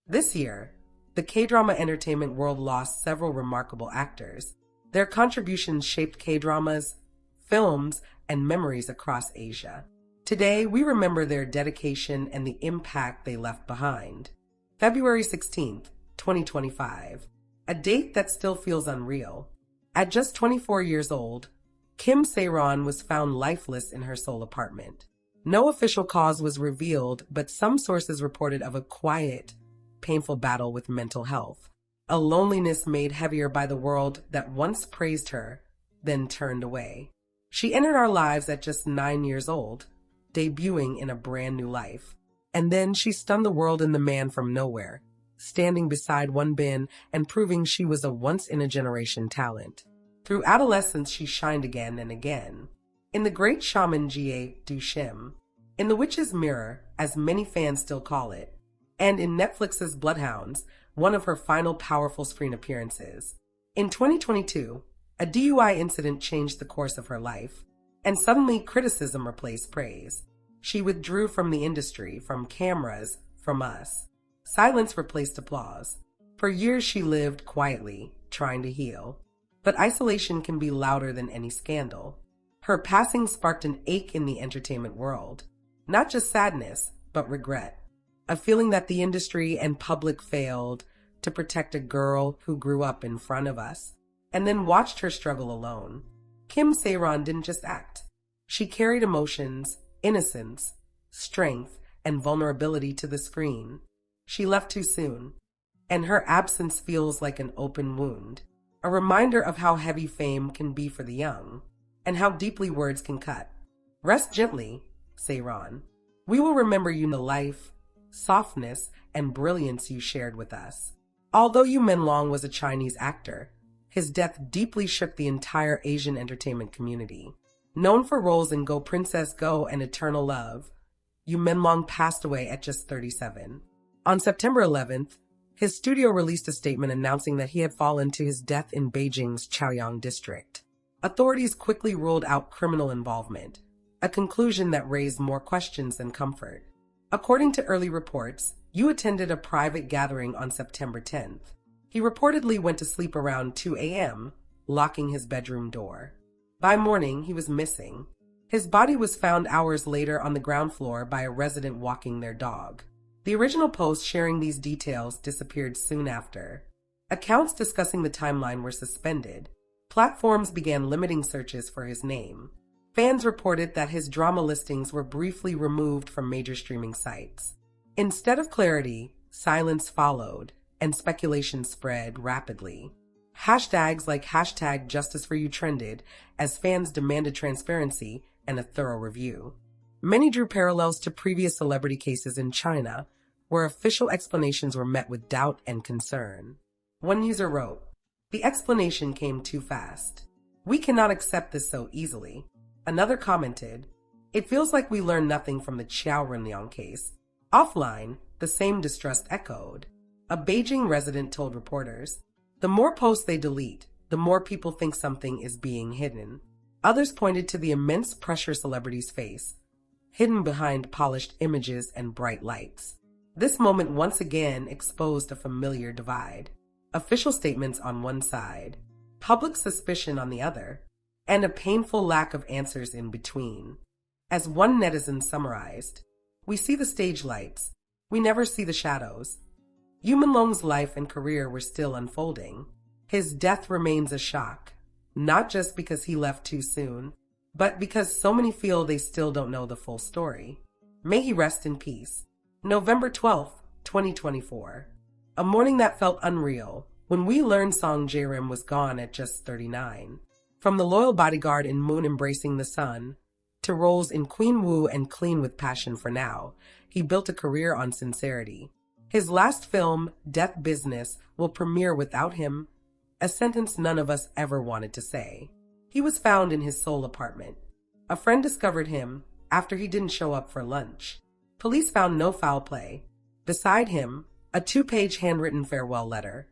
This year, the K-drama entertainment world lost several remarkable actors. Their contributions shaped K-dramas, films, and memories across Asia. Today, we remember their dedication and the impact they left behind. February 16th, 2025, a date that still feels unreal. At just 24 years old, Kim Sae-ron was found lifeless in her Seoul apartment. No official cause was revealed, but some sources reported of a quiet, painful battle with mental health. A loneliness made heavier by the world that once praised her, then turned away. She entered our lives at just 9 years old, debuting in a brand new life. And then she stunned the world in The Man from Nowhere, standing beside Won Bin and proving she was a once-in-a-generation talent. Through adolescence, she shined again and again. In The Great Shaman Ga Doo-Shim, in The Witch's Mirror, as many fans still call it, and in Netflix's Bloodhounds, one of her final powerful screen appearances. In 2022, a DUI incident changed the course of her life, and suddenly criticism replaced praise. She withdrew from the industry, from cameras, from us. Silence replaced applause. For years she lived quietly, trying to heal. But isolation can be louder than any scandal. Her passing sparked an ache in the entertainment world. Not just sadness, but regret. A feeling that the industry and public failed to protect a girl who grew up in front of us, and then watched her struggle alone. Kim Sae-ron didn't just act. She carried emotions, innocence, strength, and vulnerability to the screen. She left too soon, and her absence feels like an open wound, a reminder of how heavy fame can be for the young, and how deeply words can cut. Rest gently, Sae-ron. We will remember you the life, softness, and brilliance you shared with us. Although Menglong was a Chinese actor, his death deeply shook the entire Asian entertainment community. Known for roles in Go Princess Go and Eternal Love, Menglong passed away at just 37. On September 11th, his studio released a statement announcing that he had fallen to his death in Beijing's Chaoyang district. Authorities quickly ruled out criminal involvement, a conclusion that raised more questions than comfort. According to early reports, Yu attended a private gathering on September 10th. He reportedly went to sleep around 2 a.m., locking his bedroom door. By morning, he was missing. His body was found hours later on the ground floor by a resident walking their dog. The original post sharing these details disappeared soon after. Accounts discussing the timeline were suspended. Platforms began limiting searches for his name. Fans reported that his drama listings were briefly removed from major streaming sites. Instead of clarity, silence followed, and speculation spread rapidly. Hashtags like #JusticeForYou trended as fans demanded transparency and a thorough review. Many drew parallels to previous celebrity cases in China, where official explanations were met with doubt and concern. One user wrote, "The explanation came too fast. We cannot accept this so easily." Another commented, "It feels like we learned nothing from the Jae-rim case." Offline, the same distrust echoed. A Beijing resident told reporters, "The more posts they delete, the more people think something is being hidden." Others pointed to the immense pressure celebrities face, hidden behind polished images and bright lights. This moment once again exposed a familiar divide. Official statements on one side, public suspicion on the other, and a painful lack of answers in between. As one netizen summarized, "We see the stage lights, we never see the shadows." Menglong's life and career were still unfolding. His death remains a shock, not just because he left too soon, but because so many feel they still don't know the full story. May he rest in peace. November 12th, 2024. A morning that felt unreal when we learned Song Jae-rim was gone at just 39. From the loyal bodyguard in Moon Embracing the Sun, to roles in Queen Wu and Clean with Passion for Now, he built a career on sincerity. His last film, Death Business, will premiere without him, a sentence none of us ever wanted to say. He was found in his Seoul apartment. A friend discovered him after he didn't show up for lunch. Police found no foul play. Beside him, a 2-page handwritten farewell letter.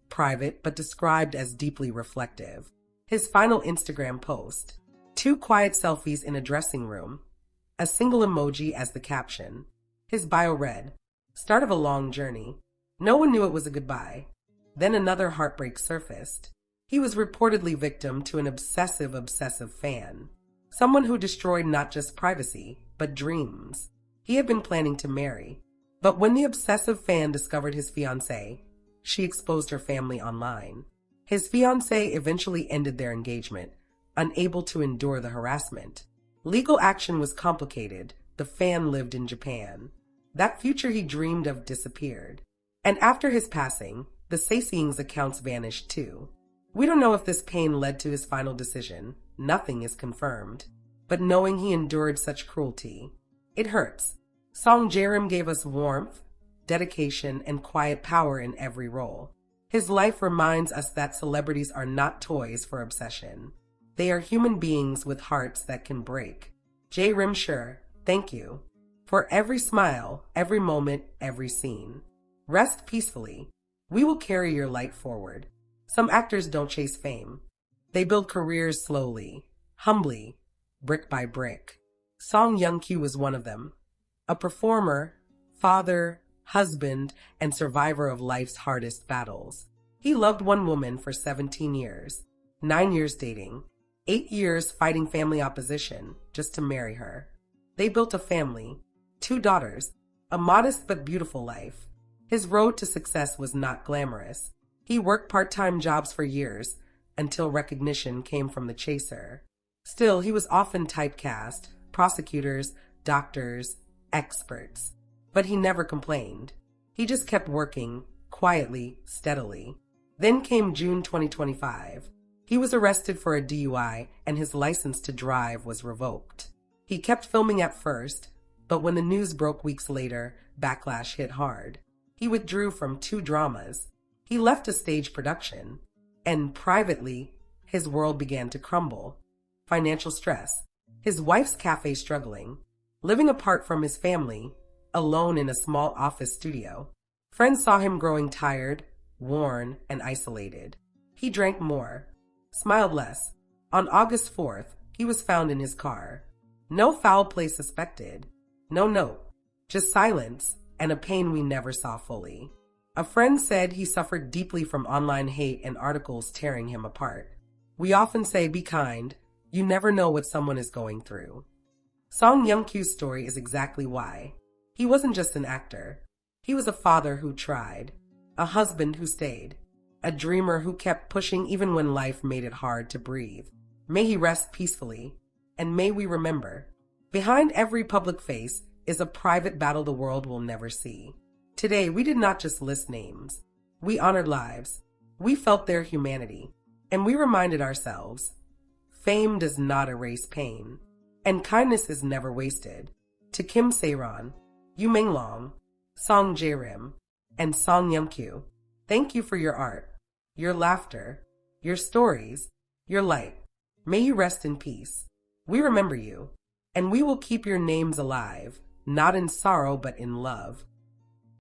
Private, but described as deeply reflective. His final Instagram post. 2 quiet selfies in a dressing room. A single emoji as the caption. His bio read, "Start of a long journey. No one knew it was a goodbye. Then another heartbreak surfaced. He was reportedly victim to an obsessive fan. Someone who destroyed not just privacy, but dreams. He had been planning to marry. But when the obsessive fan discovered his fiancée, she exposed her family online. His fiancée eventually ended their engagement, unable to endure the harassment. Legal action was complicated. The fan lived in Japan. That future he dreamed of disappeared. And after his passing, the Sae-ron's accounts vanished too. We don't know if this pain led to his final decision. Nothing is confirmed. But knowing he endured such cruelty, it hurts. Song Jae-rim gave us warmth, dedication, and quiet power in every role. His life reminds us that celebrities are not toys for obsession. They are human beings with hearts that can break. Jae-rim, sure, thank you. For every smile, every moment, every scene. Rest peacefully. We will carry your light forward. Some actors don't chase fame. They build careers slowly, humbly, brick by brick. Song Young-kyu was one of them. A performer, father, husband, and survivor of life's hardest battles. He loved one woman for 17 years, 9 years dating, 8 years fighting family opposition just to marry her. They built a family, 2 daughters, a modest but beautiful life. His road to success was not glamorous. He worked part-time jobs for years until recognition came from the chaser. Still, he was often typecast, prosecutors, doctors, experts. But he never complained. He just kept working, quietly, steadily. Then came June 2025. He was arrested for a DUI and his license to drive was revoked. He kept filming at first, but when the news broke weeks later, backlash hit hard. He withdrew from 2 dramas. He left a stage production. And privately, his world began to crumble. Financial stress. His wife's cafe struggling. Living apart from his family, alone in a small office studio. Friends saw him growing tired, worn, and isolated. He drank more, smiled less. On August 4th, he was found in his car. No foul play suspected. No note. Just silence and a pain we never saw fully. A friend said he suffered deeply from online hate and articles tearing him apart. We often say, be kind. You never know what someone is going through. Song Young-kyu's story is exactly why. He wasn't just an actor. He was a father who tried, a husband who stayed, a dreamer who kept pushing even when life made it hard to breathe. May he rest peacefully, and may we remember, behind every public face is a private battle the world will never see. Today, we did not just list names. We honored lives. We felt their humanity. And we reminded ourselves, fame does not erase pain. And kindness is never wasted. To Kim Sae-ron, Menglong, Song Jae-rim, and Song Young-kyu, thank you for your art, your laughter, your stories, your light. May you rest in peace. We remember you, and we will keep your names alive, not in sorrow but in love.